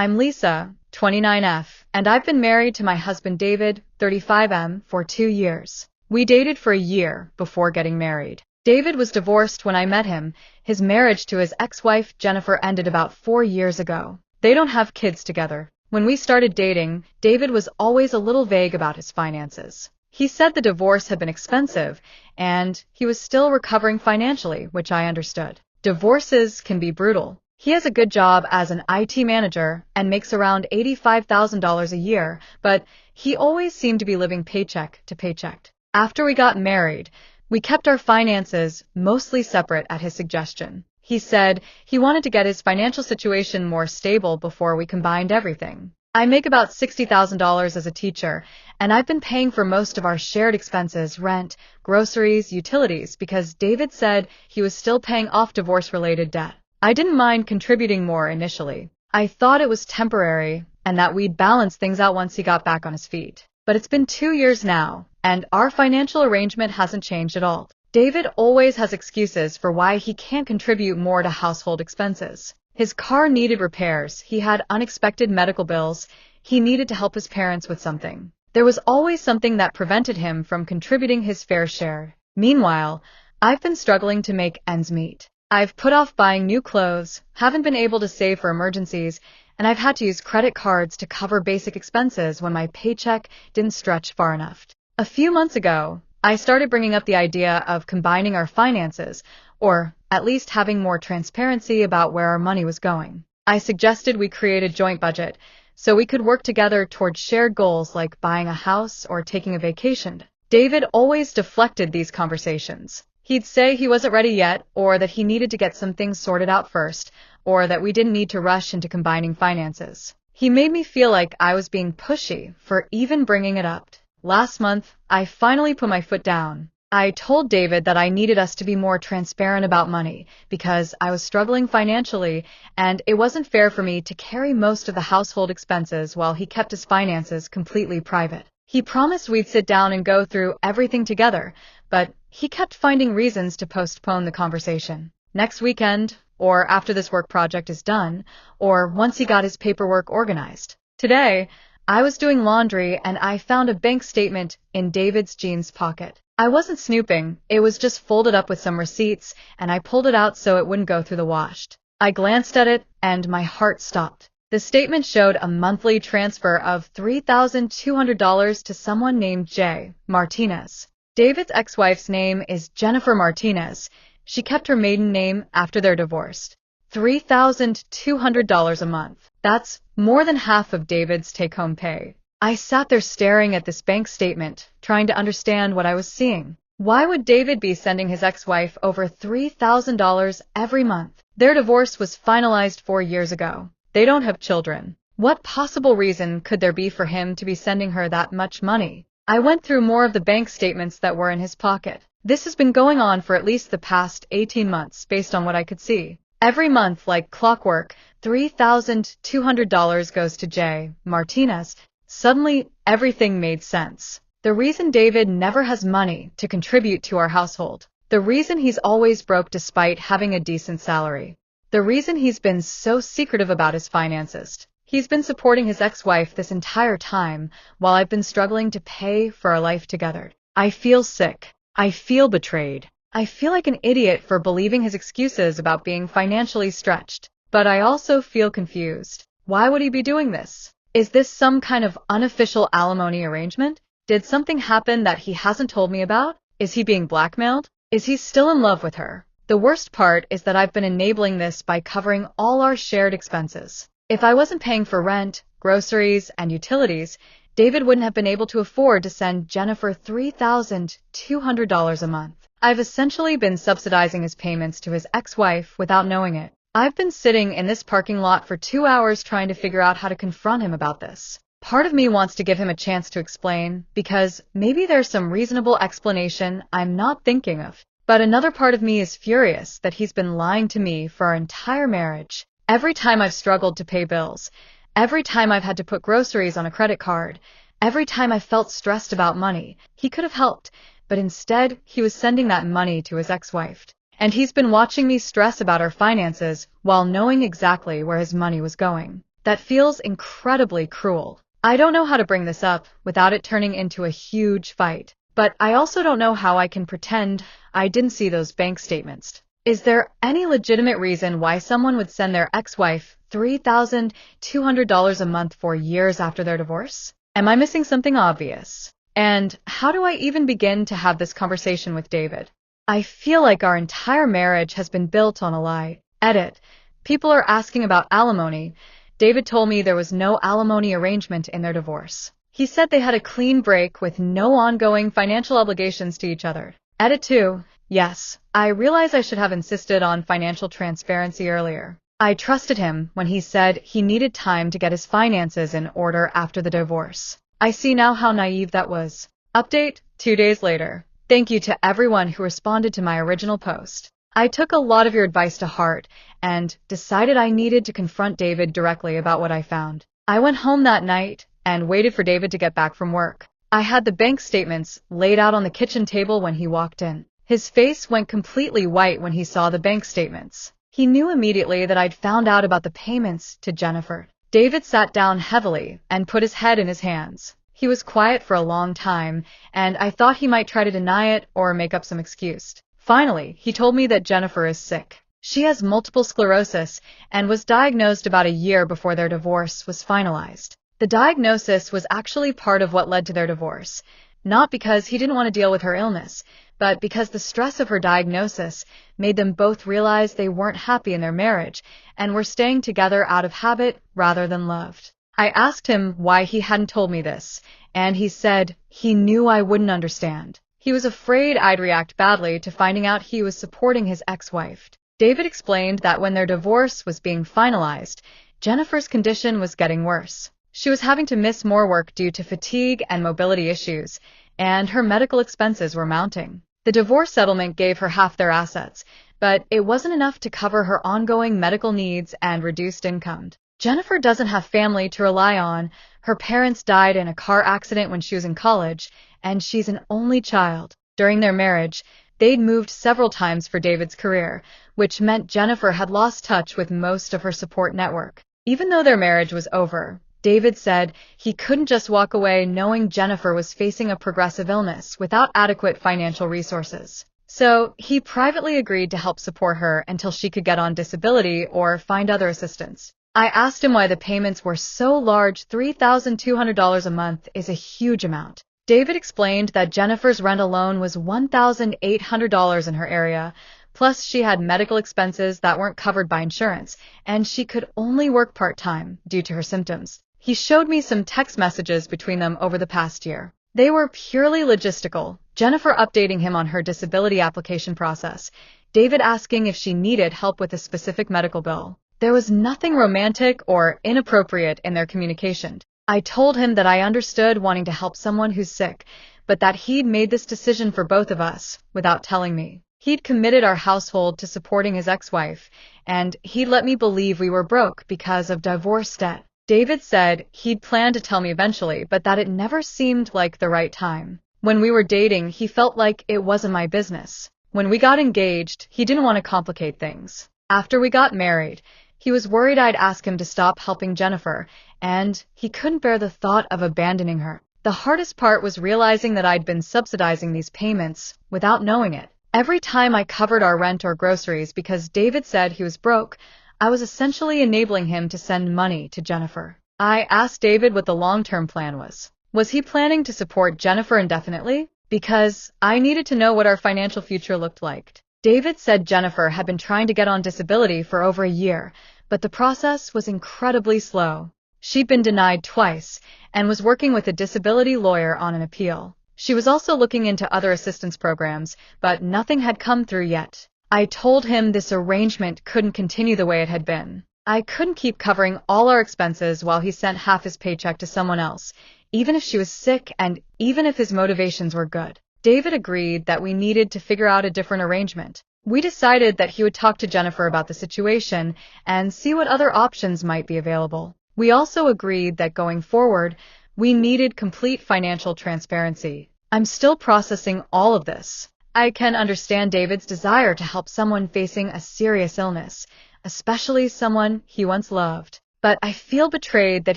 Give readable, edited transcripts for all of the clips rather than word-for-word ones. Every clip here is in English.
I'm Lisa, 29F, and I've been married to my husband David, 35M, for 2 years. We dated for a year before getting married. David was divorced when I met him. His marriage to his ex-wife Jennifer ended about 4 years ago. They don't have kids together. When we started dating, David was always a little vague about his finances. He said the divorce had been expensive, and he was still recovering financially, which I understood. Divorces can be brutal. He has a good job as an IT manager and makes around $85,000 a year, but he always seemed to be living paycheck to paycheck. After we got married, we kept our finances mostly separate at his suggestion. He said he wanted to get his financial situation more stable before we combined everything. I make about $60,000 as a teacher, and I've been paying for most of our shared expenses, rent, groceries, utilities, because David said he was still paying off divorce-related debt. I didn't mind contributing more initially. I thought it was temporary and that we'd balance things out once he got back on his feet. But it's been 2 years now, and our financial arrangement hasn't changed at all. David always has excuses for why he can't contribute more to household expenses. His car needed repairs, he had unexpected medical bills, he needed to help his parents with something. There was always something that prevented him from contributing his fair share. Meanwhile, I've been struggling to make ends meet. I've put off buying new clothes, haven't been able to save for emergencies, and I've had to use credit cards to cover basic expenses when my paycheck didn't stretch far enough. A few months ago, I started bringing up the idea of combining our finances, or at least having more transparency about where our money was going. I suggested we create a joint budget so we could work together towards shared goals like buying a house or taking a vacation. David always deflected these conversations. He'd say he wasn't ready yet, or that he needed to get some things sorted out first, or that we didn't need to rush into combining finances. He made me feel like I was being pushy for even bringing it up. Last month, I finally put my foot down. I told David that I needed us to be more transparent about money because I was struggling financially and it wasn't fair for me to carry most of the household expenses while he kept his finances completely private. He promised we'd sit down and go through everything together, but he kept finding reasons to postpone the conversation. Next weekend, or after this work project is done, or once he got his paperwork organized. Today, I was doing laundry and I found a bank statement in David's jeans pocket. I wasn't snooping, it was just folded up with some receipts, and I pulled it out so it wouldn't go through the wash. I glanced at it, and my heart stopped. The statement showed a monthly transfer of $3,200 to someone named J. Martinez. David's ex-wife's name is Jennifer Martinez. She kept her maiden name after their divorce. $3,200 a month. That's more than half of David's take-home pay. I sat there staring at this bank statement, trying to understand what I was seeing. Why would David be sending his ex-wife over $3,000 every month? Their divorce was finalized 4 years ago. They don't have children. What possible reason could there be for him to be sending her that much money? I went through more of the bank statements that were in his pocket. This has been going on for at least the past 18 months, based on what I could see. Every month, like clockwork, $3,200 goes to J. Martinez. Suddenly, everything made sense. The reason David never has money to contribute to our household. The reason he's always broke despite having a decent salary. The reason he's been so secretive about his finances. He's been supporting his ex-wife this entire time while I've been struggling to pay for our life together. I feel sick. I feel betrayed. I feel like an idiot for believing his excuses about being financially stretched. But I also feel confused. Why would he be doing this? Is this some kind of unofficial alimony arrangement? Did something happen that he hasn't told me about? Is he being blackmailed? Is he still in love with her? The worst part is that I've been enabling this by covering all our shared expenses. If I wasn't paying for rent, groceries, and utilities, David wouldn't have been able to afford to send Jennifer $3,200 a month. I've essentially been subsidizing his payments to his ex-wife without knowing it. I've been sitting in this parking lot for 2 hours trying to figure out how to confront him about this. Part of me wants to give him a chance to explain, because maybe there's some reasonable explanation I'm not thinking of. But another part of me is furious that he's been lying to me for our entire marriage. Every time I've struggled to pay bills, every time I've had to put groceries on a credit card, every time I've felt stressed about money, he could have helped, but instead he was sending that money to his ex-wife. And he's been watching me stress about our finances while knowing exactly where his money was going. That feels incredibly cruel. I don't know how to bring this up without it turning into a huge fight, but I also don't know how I can pretend I didn't see those bank statements. Is there any legitimate reason why someone would send their ex-wife $3,200 a month for years after their divorce? Am I missing something obvious? And how do I even begin to have this conversation with David? I feel like our entire marriage has been built on a lie. Edit. People are asking about alimony. David told me there was no alimony arrangement in their divorce. He said they had a clean break with no ongoing financial obligations to each other. Edit 2. Yes, I realize I should have insisted on financial transparency earlier. I trusted him when he said he needed time to get his finances in order after the divorce. I see now how naive that was. Update, 2 days later. Thank you to everyone who responded to my original post. I took a lot of your advice to heart and decided I needed to confront David directly about what I found. I went home that night and waited for David to get back from work. I had the bank statements laid out on the kitchen table when he walked in. His face went completely white when he saw the bank statements. He knew immediately that I'd found out about the payments to Jennifer. David sat down heavily and put his head in his hands. He was quiet for a long time, and I thought he might try to deny it or make up some excuse. Finally, he told me that Jennifer is sick. She has multiple sclerosis and was diagnosed about a year before their divorce was finalized. The diagnosis was actually part of what led to their divorce, not because he didn't want to deal with her illness, but because the stress of her diagnosis made them both realize they weren't happy in their marriage and were staying together out of habit rather than loved. I asked him why he hadn't told me this, and he said he knew I wouldn't understand. He was afraid I'd react badly to finding out he was supporting his ex-wife. David explained that when their divorce was being finalized, Jennifer's condition was getting worse. She was having to miss more work due to fatigue and mobility issues, and her medical expenses were mounting. The divorce settlement gave her half their assets, but it wasn't enough to cover her ongoing medical needs and reduced income. Jennifer doesn't have family to rely on. Her parents died in a car accident when she was in college, and she's an only child. During their marriage, they'd moved several times for David's career, which meant Jennifer had lost touch with most of her support network. Even though their marriage was over, David said he couldn't just walk away knowing Jennifer was facing a progressive illness without adequate financial resources. So he privately agreed to help support her until she could get on disability or find other assistance. I asked him why the payments were so large. $3,200 a month is a huge amount. David explained that Jennifer's rent alone was $1,800 in her area, plus she had medical expenses that weren't covered by insurance, and she could only work part-time due to her symptoms. He showed me some text messages between them over the past year. They were purely logistical. Jennifer updating him on her disability application process, David asking if she needed help with a specific medical bill. There was nothing romantic or inappropriate in their communication. I told him that I understood wanting to help someone who's sick, but that he'd made this decision for both of us without telling me. He'd committed our household to supporting his ex-wife, and he'd let me believe we were broke because of divorce debt. David said he'd planned to tell me eventually, but that it never seemed like the right time. When we were dating, he felt like it wasn't my business. When we got engaged, he didn't want to complicate things. After we got married, he was worried I'd ask him to stop helping Jennifer, and he couldn't bear the thought of abandoning her. The hardest part was realizing that I'd been subsidizing these payments without knowing it. Every time I covered our rent or groceries because David said he was broke, I was essentially enabling him to send money to Jennifer. I asked David what the long-term plan was. Was he planning to support Jennifer indefinitely? Because I needed to know what our financial future looked like. David said Jennifer had been trying to get on disability for over a year, but the process was incredibly slow. She'd been denied twice and was working with a disability lawyer on an appeal. She was also looking into other assistance programs, but nothing had come through yet. I told him this arrangement couldn't continue the way it had been. I couldn't keep covering all our expenses while he sent half his paycheck to someone else, even if she was sick and even if his motivations were good. David agreed that we needed to figure out a different arrangement. We decided that he would talk to Jennifer about the situation and see what other options might be available. We also agreed that going forward, we needed complete financial transparency. I'm still processing all of this. I can understand David's desire to help someone facing a serious illness, especially someone he once loved. but I feel betrayed that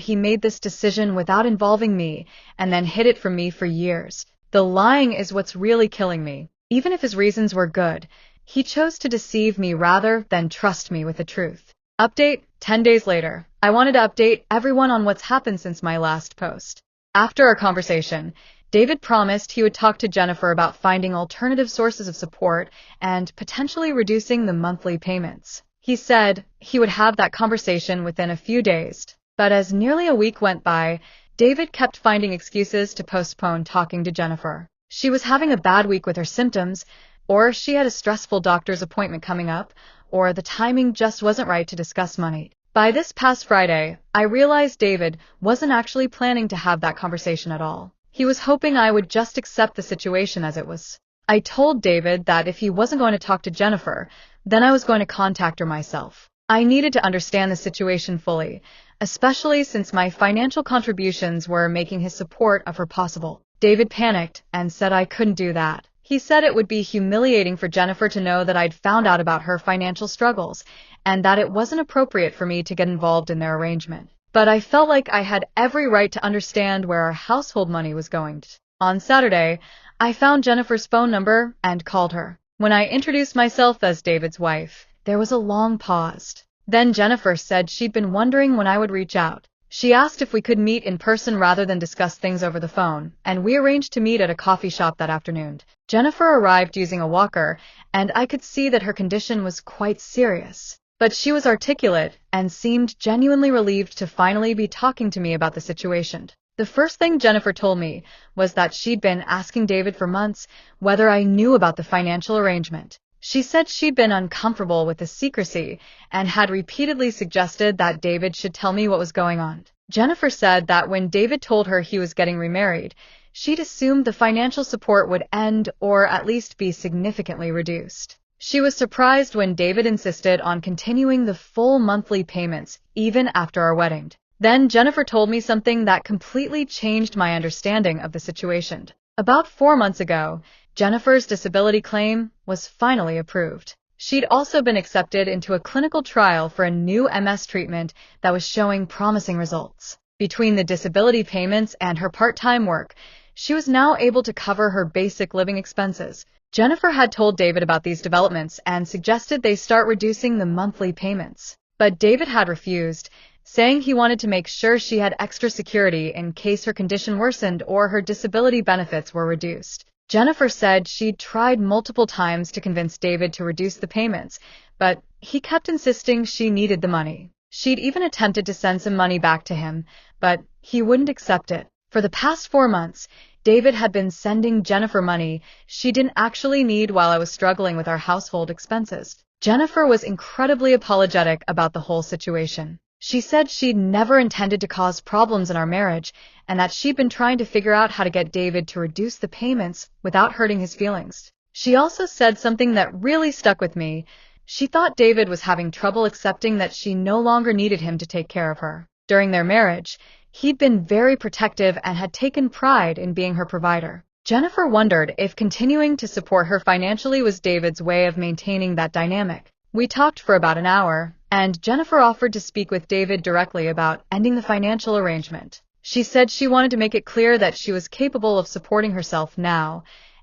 he made this decision without involving me and then hid it from me for years. The lying is what's really killing me. Even if his reasons were good, he chose to deceive me rather than trust me with the truth. Update, 10 days later. I wanted to update everyone on what's happened since my last post. After our conversation, David promised he would talk to Jennifer about finding alternative sources of support and potentially reducing the monthly payments. He said he would have that conversation within a few days, but as nearly a week went by, David kept finding excuses to postpone talking to Jennifer. She was having a bad week with her symptoms, or she had a stressful doctor's appointment coming up, or the timing just wasn't right to discuss money. By this past Friday, I realized David wasn't actually planning to have that conversation at all. He was hoping I would just accept the situation as it was. I told David that if he wasn't going to talk to Jennifer, then I was going to contact her myself. I needed to understand the situation fully, especially since my financial contributions were making his support of her possible. David panicked and said I couldn't do that. He said it would be humiliating for Jennifer to know that I'd found out about her financial struggles, and that it wasn't appropriate for me to get involved in their arrangement. But I felt like I had every right to understand where our household money was going. On Saturday, I found Jennifer's phone number and called her. When I introduced myself as David's wife, there was a long pause. Then Jennifer said she'd been wondering when I would reach out. She asked if we could meet in person rather than discuss things over the phone, and we arranged to meet at a coffee shop that afternoon. Jennifer arrived using a walker, and I could see that her condition was quite serious. But she was articulate and seemed genuinely relieved to finally be talking to me about the situation. The first thing Jennifer told me was that she'd been asking David for months whether I knew about the financial arrangement. She said she'd been uncomfortable with the secrecy and had repeatedly suggested that David should tell me what was going on. Jennifer said that when David told her he was getting remarried, she'd assumed the financial support would end or at least be significantly reduced. She was surprised when David insisted on continuing the full monthly payments even after our wedding. Then Jennifer told me something that completely changed my understanding of the situation. About 4 months ago, Jennifer's disability claim was finally approved. She'd also been accepted into a clinical trial for a new MS treatment that was showing promising results. Between the disability payments and her part-time work, she was now able to cover her basic living expenses. Jennifer had told David about these developments and suggested they start reducing the monthly payments. But David had refused, saying he wanted to make sure she had extra security in case her condition worsened or her disability benefits were reduced. Jennifer said she'd tried multiple times to convince David to reduce the payments, but he kept insisting she needed the money. She'd even attempted to send some money back to him, but he wouldn't accept it. For the past 4 months, David had been sending Jennifer money she didn't actually need while I was struggling with our household expenses. Jennifer was incredibly apologetic about the whole situation. She said she'd never intended to cause problems in our marriage and that she'd been trying to figure out how to get David to reduce the payments without hurting his feelings. She also said something that really stuck with me. She thought David was having trouble accepting that she no longer needed him to take care of her. During their marriage, he'd been very protective and had taken pride in being her provider. Jennifer wondered if continuing to support her financially was David's way of maintaining that dynamic. We talked for about an hour, and Jennifer offered to speak with David directly about ending the financial arrangement. She said she wanted to make it clear that she was capable of supporting herself now,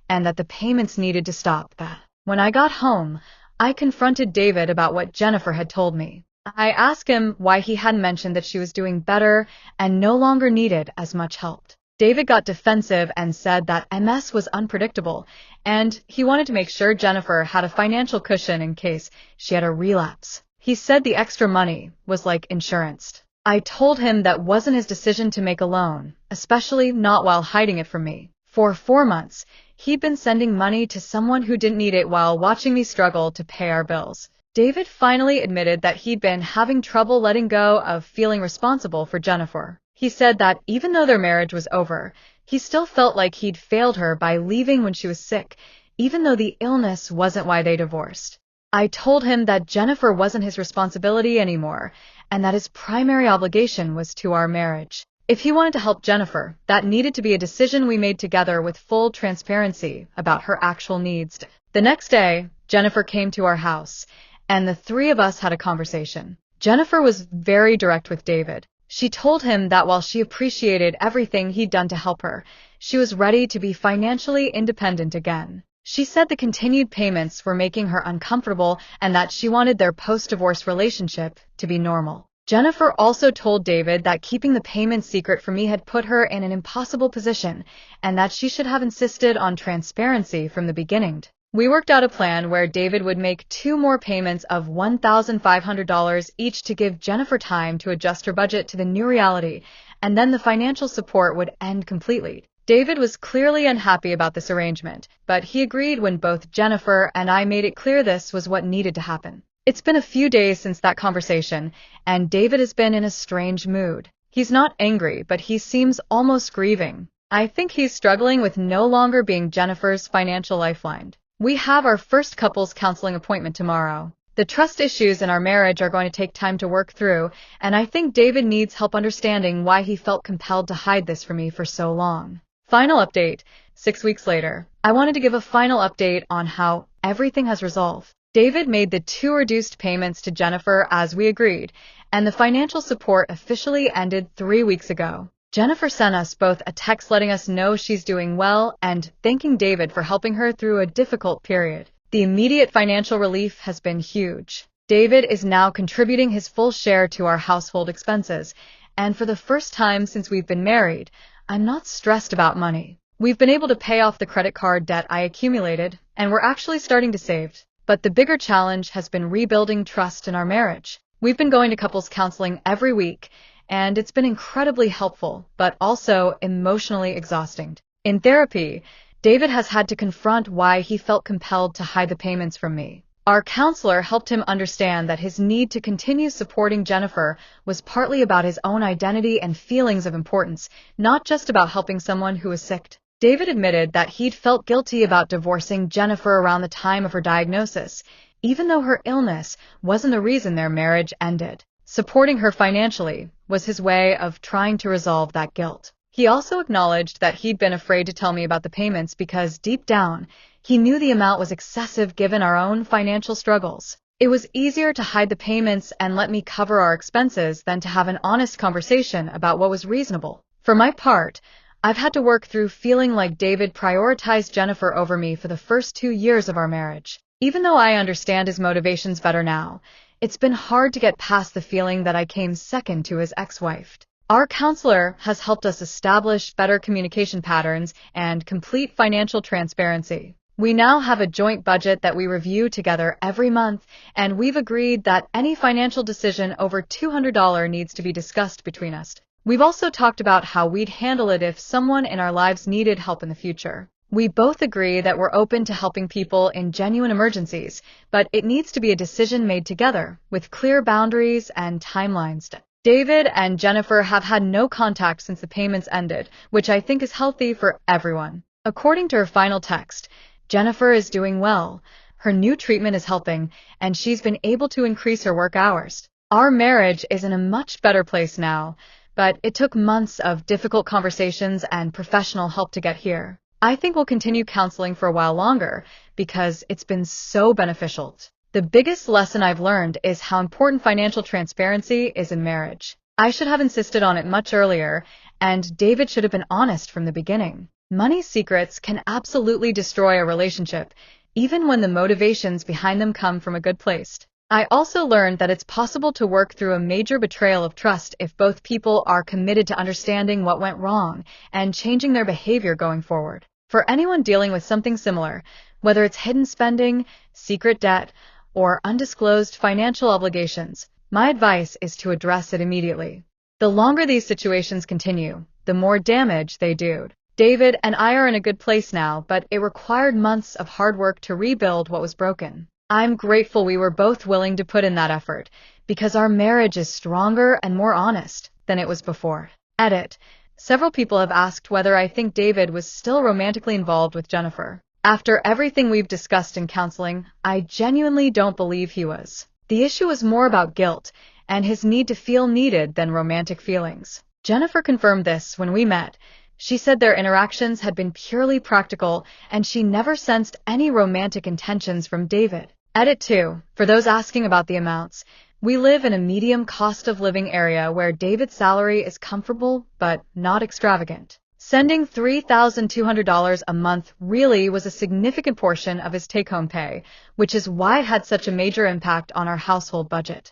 and that the payments needed to stop. When I got home, I confronted David about what Jennifer had told me. I asked him why he hadn't mentioned that she was doing better and no longer needed as much help. David got defensive and said that MS was unpredictable, and he wanted to make sure Jennifer had a financial cushion in case she had a relapse. He said the extra money was like insurance. I told him that wasn't his decision to make alone, especially not while hiding it from me. For 4 months, he'd been sending money to someone who didn't need it while watching me struggle to pay our bills. David finally admitted that he'd been having trouble letting go of feeling responsible for Jennifer. He said that even though their marriage was over, he still felt like he'd failed her by leaving when she was sick, even though the illness wasn't why they divorced. I told him that Jennifer wasn't his responsibility anymore, and that his primary obligation was to our marriage. If he wanted to help Jennifer, that needed to be a decision we made together with full transparency about her actual needs. The next day, Jennifer came to our house, and the 3 of us had a conversation. Jennifer was very direct with David. She told him that while she appreciated everything he'd done to help her, she was ready to be financially independent again. She said the continued payments were making her uncomfortable and that she wanted their post-divorce relationship to be normal. Jennifer also told David that keeping the payments secret from me had put her in an impossible position and that she should have insisted on transparency from the beginning. We worked out a plan where David would make 2 more payments of $1,500 each to give Jennifer time to adjust her budget to the new reality, and then the financial support would end completely. David was clearly unhappy about this arrangement, but he agreed when both Jennifer and I made it clear this was what needed to happen. It's been a few days since that conversation, and David has been in a strange mood. He's not angry, but he seems almost grieving. I think he's struggling with no longer being Jennifer's financial lifeline. We have our first couples counseling appointment tomorrow. The trust issues in our marriage are going to take time to work through, and I think David needs help understanding why he felt compelled to hide this from me for so long. Final update, 6 weeks later. I wanted to give a final update on how everything has resolved. David made the 2 reduced payments to Jennifer as we agreed, and the financial support officially ended 3 weeks ago. Jennifer sent us both a text letting us know she's doing well and thanking David for helping her through a difficult period. The immediate financial relief has been huge. David is now contributing his full share to our household expenses, and for the first time since we've been married, I'm not stressed about money. We've been able to pay off the credit card debt I accumulated, and we're actually starting to save. But the bigger challenge has been rebuilding trust in our marriage. We've been going to couples counseling every week, and it's been incredibly helpful, but also emotionally exhausting. In therapy, David has had to confront why he felt compelled to hide the payments from me. Our counselor helped him understand that his need to continue supporting Jennifer was partly about his own identity and feelings of importance, not just about helping someone who was sick. David admitted that he'd felt guilty about divorcing Jennifer around the time of her diagnosis, even though her illness wasn't the reason their marriage ended. Supporting her financially was his way of trying to resolve that guilt. He also acknowledged that he'd been afraid to tell me about the payments because deep down, he knew the amount was excessive given our own financial struggles. It was easier to hide the payments and let me cover our expenses than to have an honest conversation about what was reasonable. For my part, I've had to work through feeling like David prioritized Jennifer over me for the first 2 years of our marriage. Even though I understand his motivations better now, it's been hard to get past the feeling that I came second to his ex-wife. Our counselor has helped us establish better communication patterns and complete financial transparency. We now have a joint budget that we review together every month, and we've agreed that any financial decision over $200 needs to be discussed between us. We've also talked about how we'd handle it if someone in our lives needed help in the future. We both agree that we're open to helping people in genuine emergencies, but it needs to be a decision made together, with clear boundaries and timelines. David and Jennifer have had no contact since the payments ended, which I think is healthy for everyone. According to her final text, Jennifer is doing well, her new treatment is helping, and she's been able to increase her work hours. Our marriage is in a much better place now, but it took months of difficult conversations and professional help to get here. I think we'll continue counseling for a while longer because it's been so beneficial. The biggest lesson I've learned is how important financial transparency is in marriage. I should have insisted on it much earlier, and David should have been honest from the beginning. Money secrets can absolutely destroy a relationship, even when the motivations behind them come from a good place. I also learned that it's possible to work through a major betrayal of trust if both people are committed to understanding what went wrong and changing their behavior going forward. For anyone dealing with something similar, whether it's hidden spending, secret debt, or undisclosed financial obligations, my advice is to address it immediately. The longer these situations continue, the more damage they do. David and I are in a good place now, but it required months of hard work to rebuild what was broken. I'm grateful we were both willing to put in that effort, because our marriage is stronger and more honest than it was before. Edit. Several people have asked whether I think David was still romantically involved with Jennifer. After everything we've discussed in counseling, I genuinely don't believe he was. The issue was more about guilt and his need to feel needed than romantic feelings. Jennifer confirmed this when we met. She said their interactions had been purely practical and she never sensed any romantic intentions from David. Edit 2. For those asking about the amounts, We live in a medium cost of living area where David's salary is comfortable but not extravagant. Sending $3,200 a month really was a significant portion of his take-home pay, which is why it had such a major impact on our household budget.